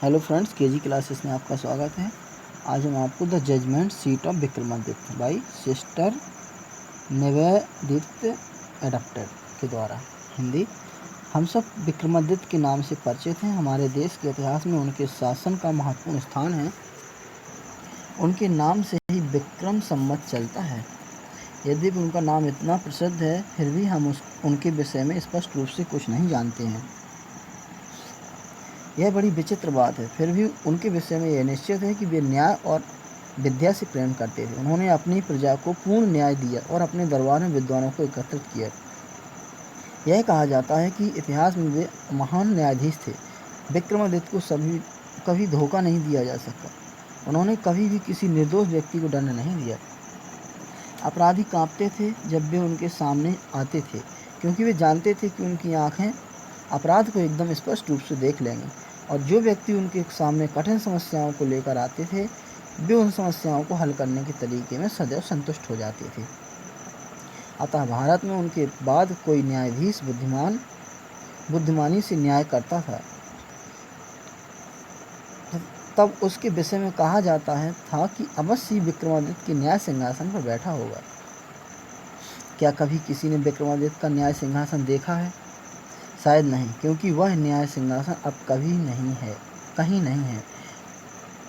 Hello friends, KG classes में आपका स्वागत है। आज हम आपको the judgement seat of Vikramaditya by sister Nivedita adapted के द्वारा हिंदी। हम सब विक्रमादित्य के नाम से परिचित हैं। हमारे देश के इतिहास में उनके शासन का महत्वपूर्ण स्थान है। उनके नाम से ही विक्रम संवत चलता है। यद्यपि उनका नाम इतना प्रसिद्ध है, फिर भी हम उनके विषय में स्पष्ट रूप से कुछ नहीं जानते हैं। यह बड़ी विचित्र बात है। फिर भी उनके विषय में यह निश्चित है कि वे न्याय और विद्या से प्रेम करते थे। उन्होंने अपनी प्रजा को पूर्ण न्याय दिया और अपने दरबार में विद्वानों को एकत्रित किया। यह कहा जाता है कि इतिहास में वे महान न्यायाधीश थे। विक्रमादित्य को कभी धोखा नहीं दिया जा सका। उन्होंने कभी भी किसी निर्दोष व्यक्ति को दंड नहीं दिया। अपराधी कांपते थे जब वे उनके सामने आते थे, क्योंकि वे जानते थे कि उनकी आंखें अपराध को एकदम स्पष्ट रूप से देख लेंगे। और जो व्यक्ति उनके सामने कठिन समस्याओं को लेकर आते थे, वे उन समस्याओं को हल करने के तरीके में सदैव संतुष्ट हो जाते थे। अतः भारत में उनके बाद कोई न्यायाधीश बुद्धिमानी से न्याय करता था, तब उसके विषय में कहा जाता था कि अवश्य विक्रमादित्य के न्याय सिंहासन पर बैठा होगा। क्या कभी किसी ने विक्रमादित्य का न्याय सिंहासन देखा है? शायद नहीं, क्योंकि वह न्याय सिंहासन अब कहीं नहीं है।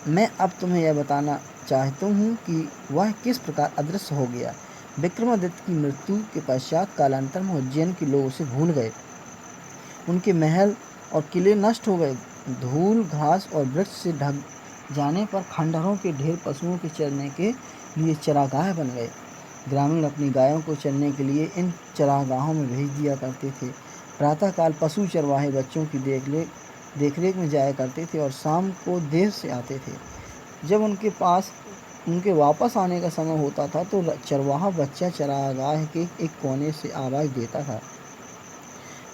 मैं अब तुम्हें यह बताना चाहता हूँ कि वह किस प्रकार अदृश्य हो गया। विक्रमादित्य की मृत्यु के पश्चात कालांतर में उज्जैन के लोग उसे भूल गए। उनके महल और किले नष्ट हो गए। धूल, घास और वृक्ष से ढक जाने पर खंडहरों के ढेर पशुओं के चरने के लिए चरागाह बन गए। ग्रामीण अपनी गायों को चरने के लिए इन चरागाहों में भेज दिया करते थे। प्रातःकाल पशु चरवाहे बच्चों की देखरेख में जाया करते थे और शाम को देर से आते थे। जब उनके वापस आने का समय होता था तो चरवाहा बच्चा चरागाह के एक कोने से आवाज़ देता था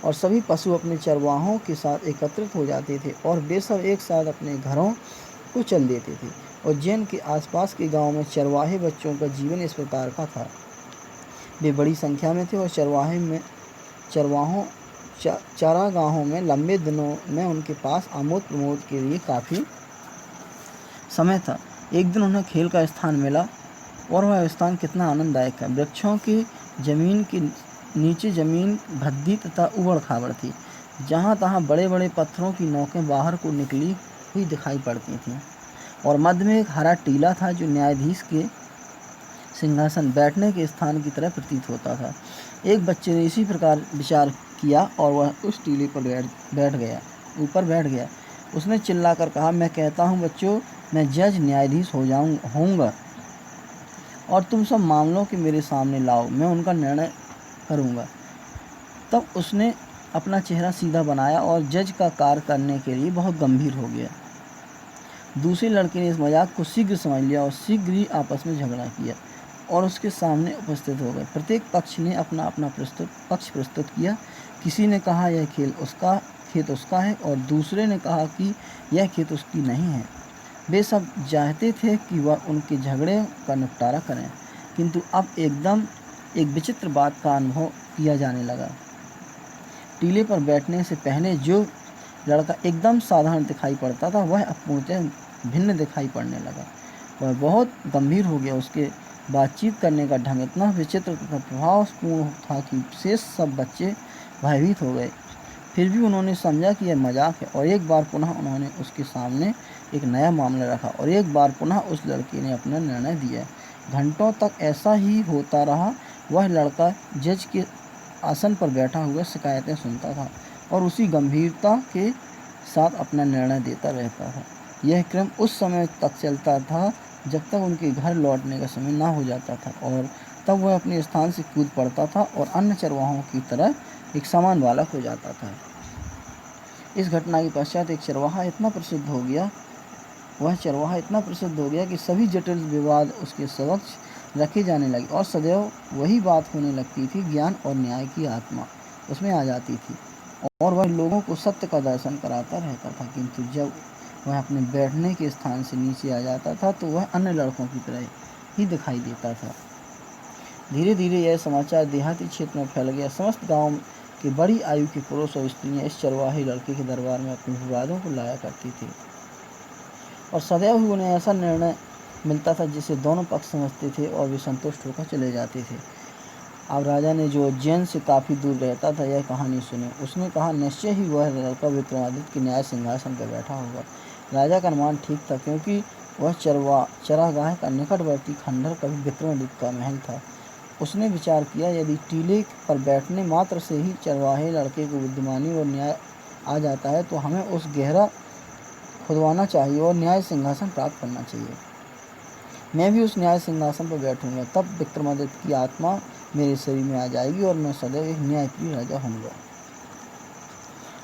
और सभी पशु अपने चरवाहों के साथ एकत्रित हो जाते थे और वे सब एक साथ अपने घरों को चल देते थे। उज्जैन के आसपास के गांवों में चरवाहे बच्चों का जीवन इस प्रकार का था। वे बड़ी संख्या में थे और चारागाहों में लंबे दिनों में उनके पास आमोद प्रमोद के लिए काफ़ी समय था। एक दिन उन्हें खेल का स्थान मिला और वह स्थान कितना आनंददायक है। वृक्षों की जमीन के नीचे जमीन भद्दी तथा उबड़ खाबड़ थी। जहाँ तहाँ बड़े बड़े पत्थरों की नोकें बाहर को निकली हुई दिखाई पड़ती थीं और मध्य में एक हरा टीला था जो न्यायाधीश के सिंहासन बैठने के स्थान की तरह प्रतीत होता था। एक बच्चे ने इसी प्रकार विचार किया और वह उस टीले पर ऊपर बैठ गया। उसने चिल्लाकर कहा, मैं कहता हूँ बच्चों, मैं जज न्यायाधीश होऊंगा और तुम सब मामलों के मेरे सामने लाओ, मैं उनका निर्णय करूंगा। तब उसने अपना चेहरा सीधा बनाया और जज का कार्य करने के लिए बहुत गंभीर हो गया। दूसरे लड़के ने इस मजाक को शीघ्र समझ लिया और शीघ्र ही आपस में झगड़ा किया और उसके सामने उपस्थित हो गए। प्रत्येक पक्ष ने अपना अपना पक्ष प्रस्तुत किया। किसी ने कहा यह खेत उसका है और दूसरे ने कहा कि यह खेत उसकी नहीं है। वे सब चाहते थे कि वह उनके झगड़े का निपटारा करें, किंतु अब एकदम एक विचित्र बात का अनुभव किया जाने लगा। टीले पर बैठने से पहले जो लड़का एकदम साधारण दिखाई पड़ता था, वह अब पूर्णतः भिन्न दिखाई पड़ने लगा। वह बहुत गंभीर हो गया। उसके बातचीत करने का ढंग इतना विचित्र तथा प्रभावपूर्ण था कि शेष सब बच्चे भयभीत हो गए। फिर भी उन्होंने समझा कि यह मजाक है और एक बार पुनः उन्होंने उसके सामने एक नया मामला रखा और एक बार पुनः उस लड़के ने अपना निर्णय दिया। घंटों तक ऐसा ही होता रहा। वह लड़का जज के आसन पर बैठा हुआ शिकायतें सुनता था और उसी गंभीरता के साथ अपना निर्णय देता रहता था। यह क्रम उस समय तक चलता था जब तक उनके घर लौटने का समय ना हो जाता था और तब वह अपने स्थान से कूद पड़ता था और अन्य चरवाहों की तरह एक समान बालक हो जाता था। इस घटना के पश्चात एक चरवाहा इतना प्रसिद्ध हो गया कि सभी जटिल विवाद उसके समक्ष रखे जाने लगे और सदैव वही बात होने लगती थी। ज्ञान और न्याय की आत्मा उसमें आ जाती थी और वह लोगों को सत्य का दर्शन कराता रहता था, किंतु जब वह अपने बैठने के स्थान से नीचे आ जाता था तो वह अन्य लड़कों की तरह ही दिखाई देता था। धीरे धीरे यह समाचार देहाती क्षेत्र में फैल गया। समस्त गांव के बड़ी आयु के पुरुष और स्त्रियां इस चरवाहे लड़के के दरबार में अपने विवादों को लाया करती थी। और सदैव ही उन्हें ऐसा निर्णय मिलता था जिसे दोनों पक्ष समझते थे और वे संतुष्ट होकर चले जाते थे। अब राजा ने जो उज्जैन से काफ़ी दूर रहता था यह कहानी सुनी। उसने कहा, निश्चय ही वह लड़का विक्रमादित्य के न्याय सिंहासन पर बैठा होगा। राजा का अनुमान ठीक था, क्योंकि वह चरागाह का निकटवर्ती खंडहर कभी विक्रमादित्य का महल था। उसने विचार किया, यदि टीले पर बैठने मात्र से ही चरवाहे लड़के को बुद्धिमानी और न्याय आ जाता है तो हमें उस गहरा खुदवाना चाहिए और न्याय सिंहासन प्राप्त करना चाहिए। मैं भी उस न्याय सिंहासन पर बैठूंगा, तब विक्रमादित्य की आत्मा मेरे शरीर में आ जाएगी और मैं सदैव एक न्यायप्रिय राजा होऊंगा।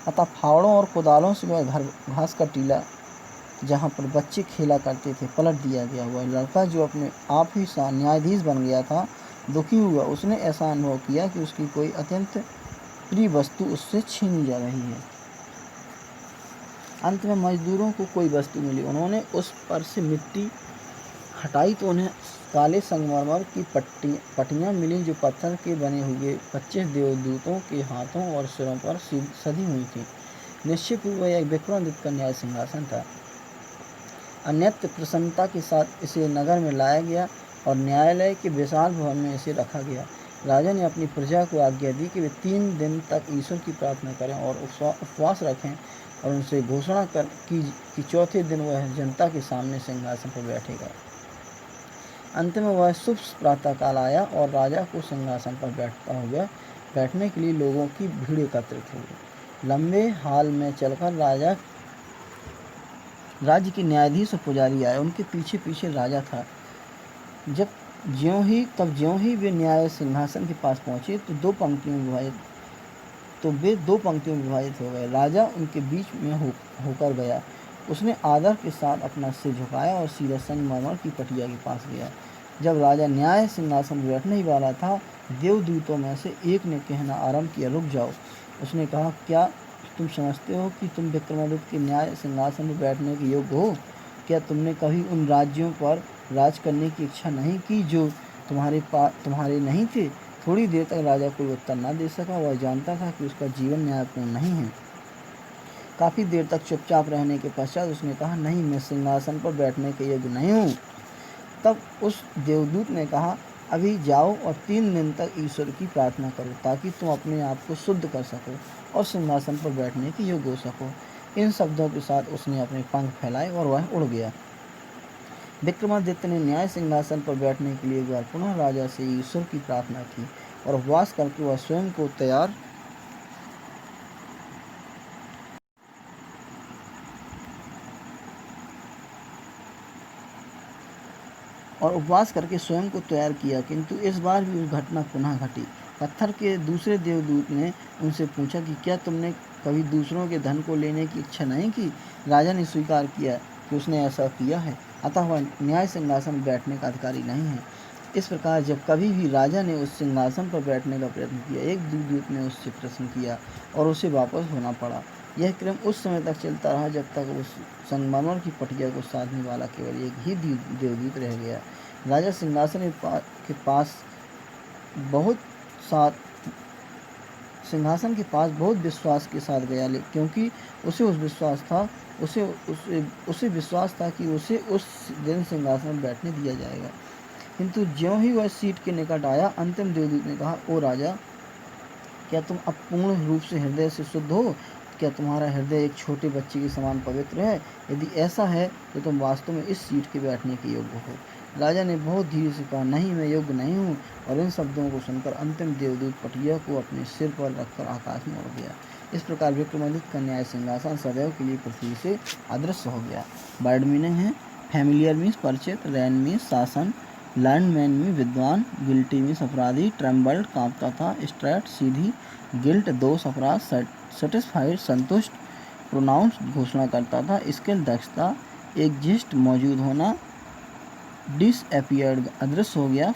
अतः फावड़ों और कुदालों से वह घास का टीला जहाँ पर बच्चे खेला करते थे पलट दिया गया। वह लड़का जो अपने आप ही न्यायाधीश बन गया था दुखी हुआ। उसने ऐसा अनुभव किया कि उसकी कोई अत्यंत प्रिय वस्तु उससे छीनी जा रही है। अंत में मजदूरों को कोई वस्तु मिली। उन्होंने उस पर से मिट्टी हटाई तो उन्हें काले संगमरमर की पट्टियाँ मिली जो पत्थर के बने हुए 25 देवदूतों के हाथों और सिरों पर सधी हुई थी। निश्चित ही वह एक विक्रमादित्य का न्याय सिंहासन था। अन्यत्र प्रसन्नता के साथ इसे नगर में लाया गया और न्यायालय के विशाल भवन में इसे रखा गया। राजा ने अपनी प्रजा को आज्ञा दी कि वे 3 दिन तक ईश्वर की प्रार्थना करें और उपवास रखें और उनसे घोषणा कि चौथे दिन वह जनता के सामने सिंहासन पर बैठेगा। अंत में वह शुभ प्रातःकाल आया और राजा को सिंहासन पर बैठने के लिए लोगों की भीड़ एकत्रित हो गई। लंबे हाल में चलकर राज्य के न्यायाधीश और पुजारी आए। उनके पीछे पीछे राजा था। ज्यों ही वे न्याय सिंहासन के पास पहुंचे तो वे दो पंक्तियों में विभाजित हो गए। राजा उनके बीच में होकर गया। उसने आदर के साथ अपना सिर झुकाया और सीधा संगमरमर की पटिया के पास गया। जब राजा न्याय सिंहासन पर बैठने ही वाला था, देवदूतों में से एक ने कहना आरंभ किया, रुक जाओ। उसने कहा, क्या तुम समझते हो कि तुम विक्रमादित्य के न्याय सिंहासन पर बैठने के योग्य हो? क्या तुमने कभी उन राज्यों पर राज करने की इच्छा नहीं की जो तुम्हारे नहीं थे? थोड़ी देर तक राजा कोई उत्तर न दे सका। वह जानता था कि उसका जीवन न्यायपूर्ण नहीं है। काफ़ी देर तक चुपचाप रहने के पश्चात उसने कहा, नहीं, मैं सिंहासन पर बैठने के योग्य नहीं हूँ। तब उस देवदूत ने कहा, अभी जाओ और 3 दिन तक ईश्वर की प्रार्थना करो ताकि तुम अपने आप को शुद्ध कर सको और सिंहासन पर बैठने के योग्य हो सको। इन शब्दों के साथ उसने अपने पंख फैलाए और वह उड़ गया। विक्रमादित्य ने न्याय सिंहासन पर बैठने के लिए एक बार पुनः राजा से ईश्वर की प्रार्थना की और उपवास करके वह स्वयं को तैयार किया, किंतु इस बार भी उस घटना पुनः घटी। पत्थर के दूसरे देवदूत ने उनसे पूछा कि क्या तुमने कभी दूसरों के धन को लेने की इच्छा नहीं की? राजा ने स्वीकार किया कि उसने ऐसा किया है, अतः वह न्याय सिंहासन बैठने का अधिकारी नहीं है। इस प्रकार जब कभी भी राजा ने उस सिंहासन पर बैठने का प्रयत्न किया, एक देवदूत ने उससे प्रश्न किया और उसे वापस होना पड़ा। यह क्रम उस समय तक चलता रहा जब तक उस संगमरमर की पटिया को साधने वाला केवल एक ही देवदूत रह गया। राजा सिंहासन के पास बहुत विश्वास के साथ गया, क्योंकि उसे विश्वास था कि उसे उस दिन सिंहासन पर बैठने दिया जाएगा। किंतु ज्यों ही वह सीट के निकट आया, अंतिम देवदूत ने कहा, ओ राजा, क्या तुम अब पूर्ण रूप से हृदय से शुद्ध हो? क्या तुम्हारा हृदय एक छोटे बच्चे के समान पवित्र है? यदि ऐसा है तो तुम वास्तव में इस सीट के बैठने के योग्य हो। राजा ने बहुत धीरे से कहा, नहीं, मैं योग्य नहीं हूँ। और इन शब्दों को सुनकर अंतिम देवदूत पटिया को अपने सिर पर रखकर आकाश में उड़ गया। इस प्रकार विक्रमादित्य का न्याय सिंहासन सदैव के लिए पृथ्वी से अदृश्य हो गया। वर्ड मीनिंग है, फैमिलियर मीन्स परिचित, रैन मीन्स शासन, लैंडमैन में विद्वान, गिल्टी मीन्स अपराधी, ट्रेम्बल्ड कांपता था, स्ट्रेट सीधी, गिल्ट दोष अपराध, सेटिस्फाइड संतुष्ट, प्रोनाउंस घोषणा करता था, स्किल दक्षता, एग्जिस्ट मौजूद होना, डिसअपियर्ड अदृश्य हो गया,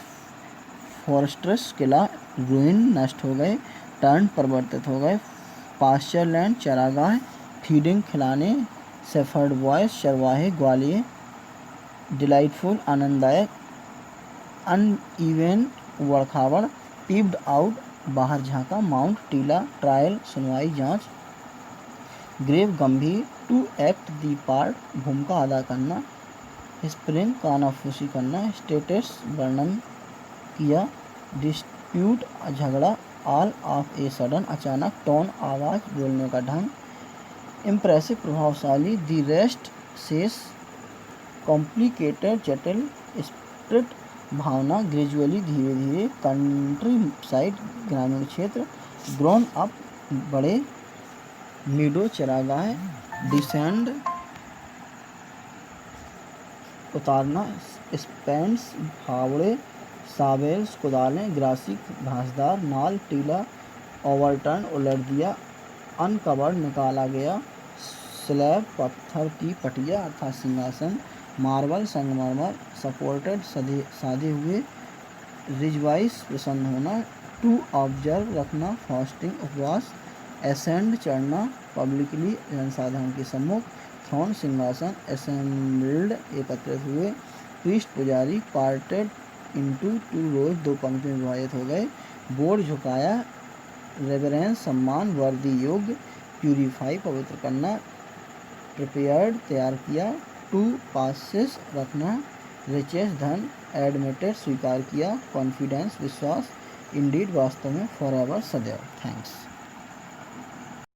फॉरेस्ट्रस किला, रूइन नष्ट हो गए, टर्न परिवर्तित हो गए, पास्चर लैंड चरागाह, फीडिंग खिलाने, शेफर्ड वॉयस चरवाहे ग्वालिये, डिलाइटफुल आनंददायक, अनइवन उबड़-खाबड़, पीप्ड आउट बाहर झांका, माउंट टीला, ट्रायल सुनवाई जांच, ग्रेव गंभीर, टू एक्ट दी पार्ट भूमिका अदा करना, स्प्रिंग कानाफूसी करना, स्टेटस वर्णन किया, डिस्प्यूट झगड़ा, ऑल ऑफ ए सडन अचानक, टोन आवाज़ बोलने का ढंग, इम्प्रेसिव प्रभावशाली, दी रेस्ट शेष, कॉम्प्लिकेटेड जटिल, स्पिरिट भावना, ग्रेजुअली धीरे धीरे, कंट्री साइड ग्रामीण क्षेत्र, ग्रोन अप बड़े, मीडो चरागाह, डिसेंड उतारना, स्पेंड्स फावड़े, सावेल्स कुदालें, ग्रासिक घासदार, नाल टीला, ओवरटर्न उलट दिया, अनकवर्ड निकाला गया, स्लैब पत्थर की पटिया अर्थात सिंहासन, मार्बल संगमरमर, सपोर्टेड साधे हुए, रिजवाइस प्रसन्न होना, टू ऑब्जर्व रखना, फास्टिंग उपवास, एसेंड चढ़ना, पब्लिकली जनसाधारण के सम्मुख, थ्रोन सिंहासन, असेंबल्ड एकत्रित हुए, प्रीस्ट पुजारी, पार्टेड इनटू टू रोज दो पंक्तियों में विभाजित हो गए, बोर्ड झुकाया, रेवरेंस सम्मान, वर्दी योग्य, प्यूरिफाई पवित्र करना, प्रिपेयर्ड तैयार किया, टू पासेस रखना, रिचेस धन, एडमिटेड स्वीकार किया, कॉन्फिडेंस विश्वास, इंडीड वास्तव में, फॉरएवर सदैव। थैंक्स।